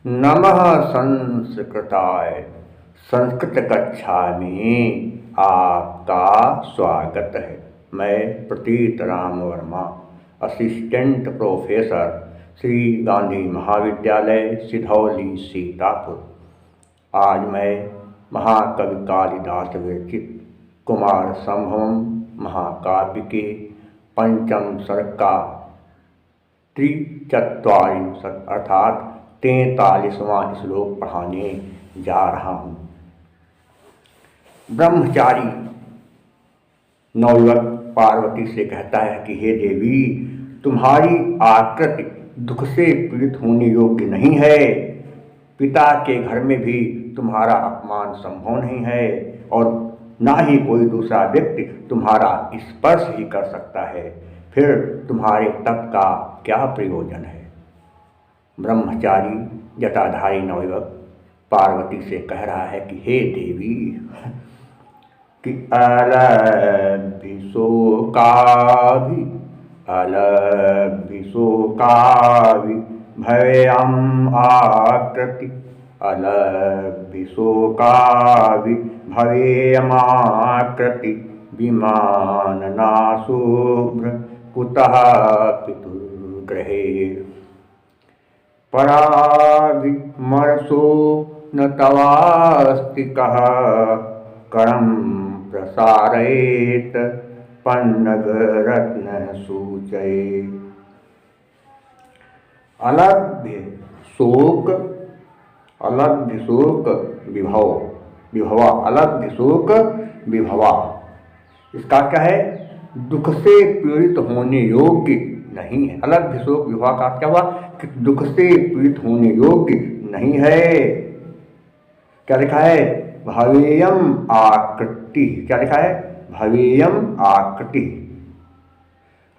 नमः संस्कृताय। संस्कृत कक्षा में आपका स्वागत है। मैं प्रतीत राम वर्मा, असिस्टेंट प्रोफेसर, श्री गांधी महाविद्यालय, सिधौली, सीतापुर। आज मैं महाकवि कालिदास विरचित कुमार संभवम महाकाव्य के पंचम सर्ग का 43 अर्थात 43वां श्लोक पढ़ाने जा रहा हूँ। ब्रह्मचारी नवयुवक पार्वती से कहता है कि हे देवी, तुम्हारी आकृति दुख से पीड़ित होने योग्य नहीं है। पिता के घर में भी तुम्हारा अपमान संभव नहीं है और ना ही कोई दूसरा व्यक्ति तुम्हारा स्पर्श ही कर सकता है। फिर तुम्हारे तप का क्या प्रयोजन है। ब्रह्मचारी जटाधारी नवयुवक पार्वती से कह रहा है कि हे देवी, कि अलभिशोकाभि भवेयम् आकृति अलभिशोकाभि भवेयमाकृति विमानना शुभ्र कुतः पितुर्गृहे पराभिमर्शो न तवास्ति कः करं प्रसारयेत् पन्नगरत्नसूचये। अलभ्य शोक विभवा, अलभ्य शोक विभवा, इसका क्या है? दुख से पीड़ित होने योग्य नहीं है। अलभ्य शोक विभवा का क्या हुआ कि दुख से पीड़ित होने योग्य नहीं है। क्या लिखा है? भवेयम आकृति। क्या लिखा है? भवेयम आकृति,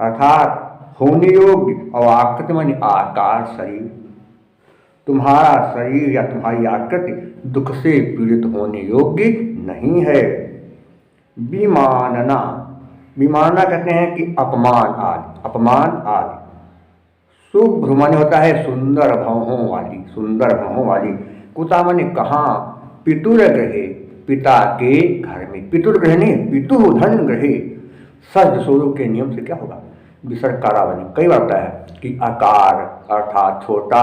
अर्थात होने योग्य, और आकृति मानी आकार, शरीर। तुम्हारा शरीर या तुम्हारी आकृति दुख से पीड़ित होने योग्य नहीं है। विमानना, विमानना कहते हैं कि अपमान आदि, अपमान आदि। शुभ्र माने होता है सुंदर भवों वाली, सुंदर भवों वाली। कुता माने कहाँ? पितुर्गृहे, पिता के घर में। पितुर्गृह नहीं, पितु धन गृहे। सज स्वरूप के नियम से क्या होगा? विसर्ग कारा बने। कई बार होता है कि आकार अर्थात छोटा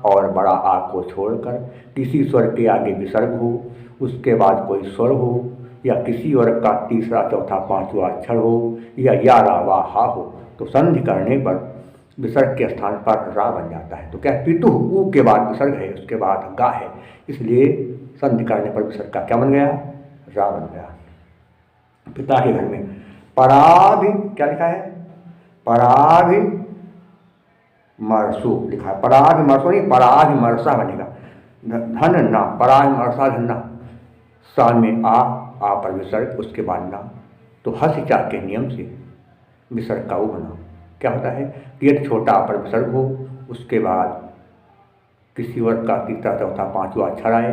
और बड़ा आ को छोड़कर किसी स्वर के आगे विसर्ग हो, उसके बाद कोई स्वर हो, या किसी वर्ग का तीसरा चौथा पांचवा अक्षर हो, या रा वा हा हो, तो संधि करने पर विसर्ग के स्थान पर रा बन जाता है। तो क्या पितु, ऊ के बाद विसर्ग है, उसके बाद गा है, इसलिए संधि करने पर विसर्ग का क्या बन गया? रा बन गया। पिता के घर में पराभि, क्या लिखा है? पराभि मरसु लिखा है। पराभि मरसु नहीं, पराभि मरसा बनेगा। धन ना, पराभि मरसा धन ना, सा में आ पर विसर्ग, उसके बाद ना। तो हसिचा के नियम से विसर्ग का ऊ बना। क्या होता है कि यदि छोटा पर विसर्ग हो, उसके बाद किसी वर्ग का तीसरा चौथा पांचवा अक्षर आए,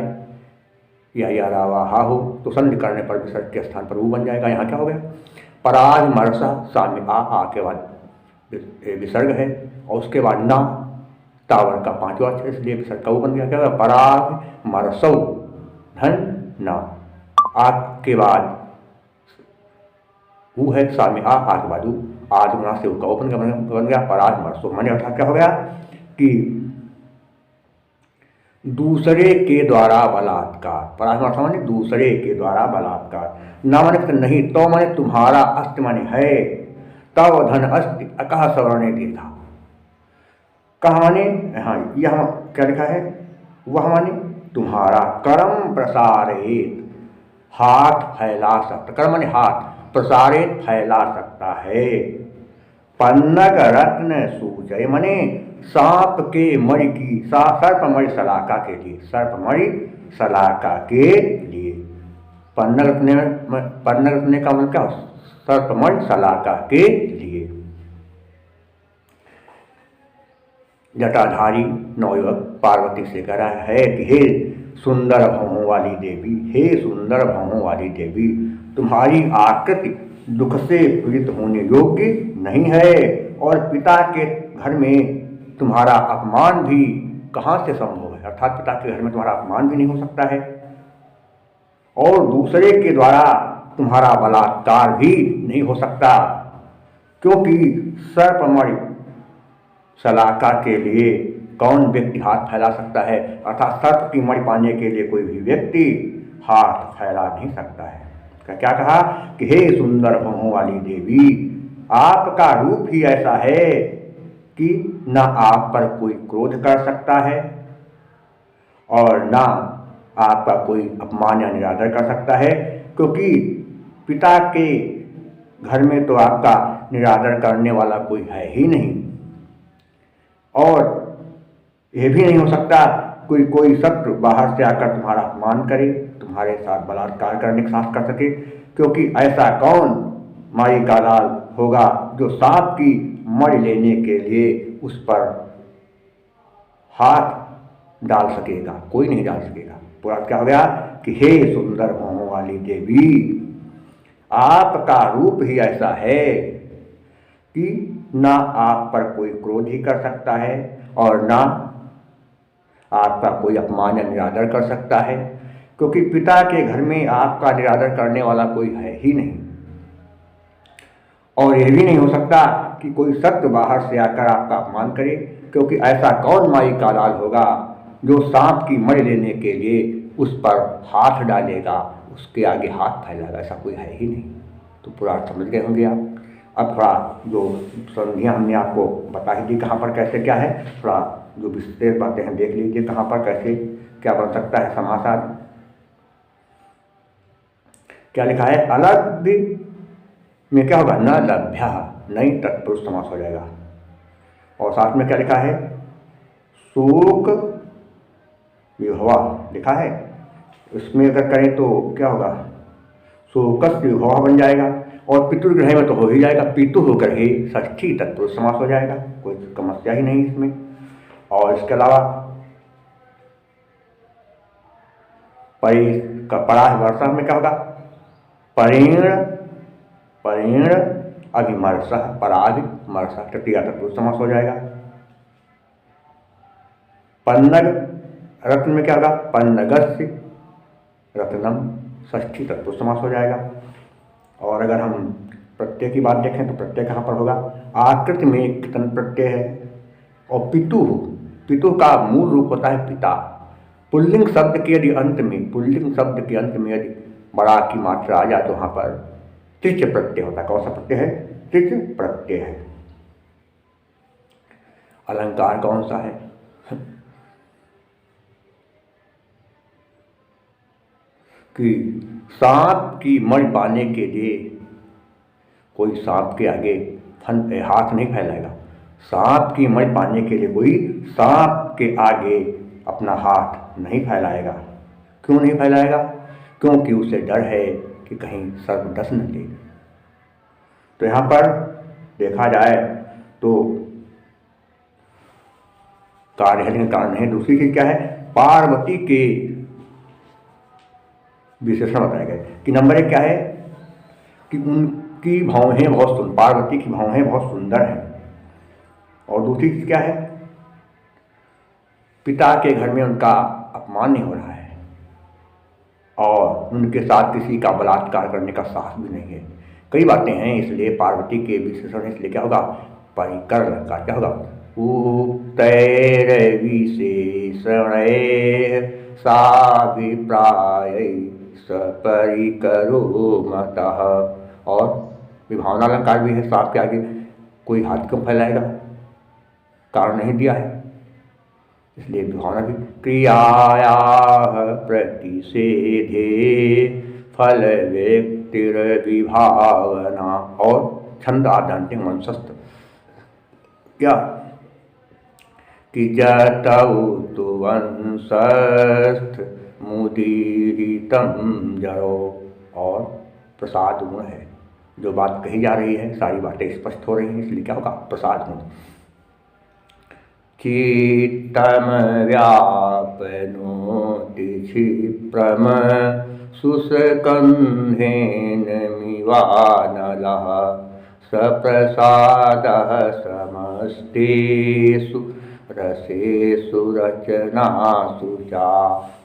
या रा वा हा हो, तो संधि करने पर विसर्ग के स्थान पर ऊ बन जाएगा। यहाँ क्या हो गया? पराज मरसा, सा में आ के बाद विसर्ग है, और उसके बाद ना, तावर का पांचवा अक्षर, इसलिए विसर्ग का ऊ बन गया। क्या होगा? पराग मरसौ धन ना, आ के बाद ऊ है, सा में आ के बाद ऊ, आज गुना से ऊ का बन गया पराग मरसो। माने अर्थात क्या हो गया कि दूसरे के द्वारा बलात्कार। पराग मरसो माने दूसरे के द्वारा बलात्कार। ना माने नहीं, तो माने तुम्हारा, अस्ति माने है, तव धन अस्ति, अकह सवर्णे दीर्घा। कहा माने, हाँ, यह क्या लिखा है? वह माने तुम्हारा। करम प्रसारेत, हाथ फैला सकता। कर्म माने हाथ, प्रसारित फैला सकता है। पन्नग रत्न सूचय माने सांप के मणि की, सर्प मणि सलाका के लिए, सर्प मणि सलाका के लिए। पन्नग रत्न का मतलब क्या? सर्प मणि सलाका के लिए। जटाधारी नवयुवक पार्वती से कह रहा है कि हे सुंदर भवों वाली देवी, हे सुंदर भवों वाली देवी, तुम्हारी आकृति दुख से पीड़ित होने योग्य नहीं है, और पिता के घर में तुम्हारा अपमान भी कहाँ से संभव है। अर्थात पिता के घर में तुम्हारा अपमान भी नहीं हो सकता है और दूसरे के द्वारा तुम्हारा बलात्कार भी नहीं हो सकता, क्योंकि सर्पमणि शलाका के लिए कौन व्यक्ति हाथ फैला सकता है। अर्थात सर्प की मणि पाने के लिए कोई भी व्यक्ति हाथ फैला नहीं सकता है। क्या कहा कि हे सुंदर भौहों वाली देवी, आपका रूप ही ऐसा है कि न आप पर कोई क्रोध कर सकता है और न आपका कोई अपमान या निरादर कर सकता है, क्योंकि पिता के घर में तो आपका निरादर करने वाला कोई है ही नहीं। और यह भी नहीं हो सकता कोई शत्रु बाहर से आकर तुम्हारा अपमान करे, तुम्हारे साथ बलात्कार करने का साहस कर सके, क्योंकि ऐसा कौन माई का लाल होगा जो सांप की मणि लेने के लिए उस पर हाथ डाल सकेगा। कोई नहीं डाल सकेगा। पूरा क्या हो गया कि हे सुंदर भौहों वाली देवी, आपका रूप ही ऐसा है कि ना आप पर कोई क्रोध ही कर सकता है और ना आपका कोई अपमान या निरादर कर सकता है, क्योंकि पिता के घर में आपका निरादर करने वाला कोई है ही नहीं। और यह भी नहीं हो सकता कि कोई शत्रु बाहर से आकर आपका अपमान करे, क्योंकि ऐसा कौन माई का लाल होगा जो सांप की मणि लेने के लिए उस पर हाथ डालेगा, उसके आगे हाथ फैलाएगा। ऐसा कोई है ही नहीं। तो पूरा समझ गए होंगे आप। अब थोड़ा जो संधियाँ हमने आपको बता ही दी कहाँ पर कैसे क्या है, थोड़ा जो विशेष बातें हैं देख लीजिए कहाँ पर कैसे क्या बन सकता है समास आदि। क्या लिखा है, अलग में क्या होगा, न लभ्या, नहीं तत्पुरुष समास हो जाएगा। और साथ में क्या लिखा है, शोक विभवा लिखा है, इसमें अगर करें तो क्या होगा, शोकस विभवा बन जाएगा। और पितृग्रह में तो हो ही जाएगा, पितु होकर ही षष्ठी तत्पुरुष समास हो जाएगा, कोई समस्या ही नहीं इसमें। और इसके अलावा परा वर्षा में क्या होगा, परेण अभिमर्श, पराभिमर्श तृतीया तत्पुरुष समास हो जाएगा। पन्नग रत्न में क्या होगा, पन्नगस्य रत्नम षष्ठी तत्पुरुष समास हो जाएगा। और अगर हम प्रत्यय की बात देखें तो प्रत्यय कहाँ पर होगा, आकृति में कितन प्रत्यय है। और पितु का मूल रूप होता है पिता। पुल्लिंग शब्द के यदि अंत में, पुल्लिंग शब्द के अंत में यदि बड़ा की मात्रा आ जाए तो वहाँ पर त्रिच प्रत्यय होता है। कौन सा प्रत्यय है, त्रिच प्रत्यय है। अलंकार कौन सा है, कि सांप की मणि पाने के लिए कोई सांप के आगे हाथ नहीं फैलाएगा। सांप की मणि पाने के लिए कोई सांप के आगे अपना हाथ नहीं फैलाएगा। क्यों नहीं फैलाएगा, क्योंकि उसे डर है कि कहीं सर्प डस न ले। तो यहाँ पर देखा जाए तो कार्य कारण है। दूसरी चीज क्या है, पार्वती के विशेषण बताए गए कि नंबर 1 क्या है कि उनकी भौहें बहुत पार्वती की भौहें बहुत सुंदर हैं। और दूसरी चीज क्या है, पिता के घर में उनका अपमान नहीं हो रहा है और उनके साथ किसी का बलात्कार करने का साहस भी नहीं है। कई बातें हैं, इसलिए पार्वती के विशेषण, इसलिए क्या होगा, परिकर अलंकार क्या होगा, उक्तैर विशेषणैः साभिप्रायैः सपरिकरो मतः। और विभावना अलंकार भी है, सांप के आगे कोई हाथ क्यों फैलाएगा, कारण नहीं दिया है, इसलिए विभावना भी। क्रियायाः प्रतिषेधे फल व्यक्तिर विभावना। और छंद आप जानते हैं वंशस्थ, क्या कि जतौ तु वंशस्थ मुदीरितम जरो। और प्रसाद गुण है, जो बात कही जा रही है सारी बातें स्पष्ट हो रही हैं, इसलिए क्या होगा, प्रसाद गुण। चित्तम व्यापनोति क्षिप्रम शुष्कन्धेन मिवानलः सप्रसादः समस्तेषु रसेषु रचनासु चा।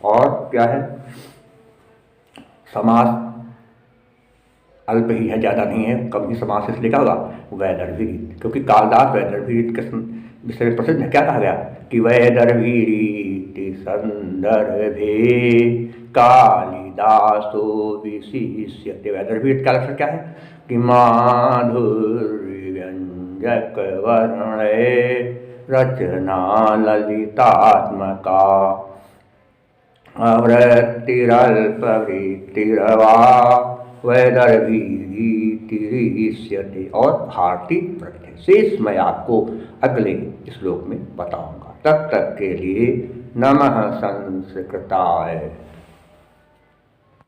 और क्या है, समास अल्प ही है, ज़्यादा नहीं है, कम ही समास इसलिए क्या होगा, वैदर्भीरीत, क्योंकि कालिदास वैदर्भीरीत के विषय में प्रसिद्ध है। क्या कहा गया कि वैदर्भीरीति संदर्भे कालिदासो विशिष्यते। वैदर्भीरीत का लक्षण क्या है कि माधुर्य व्यंजक वर्णे रचना ललितात्मका आवृत्तिरल्पवृत्तिरवा वैदर्भीरीतिरिष्यते। और भारतीय प्रत्यय शेष मैं आपको अगले श्लोक में बताऊंगा। तब तक के लिए नमः संस्कृताय।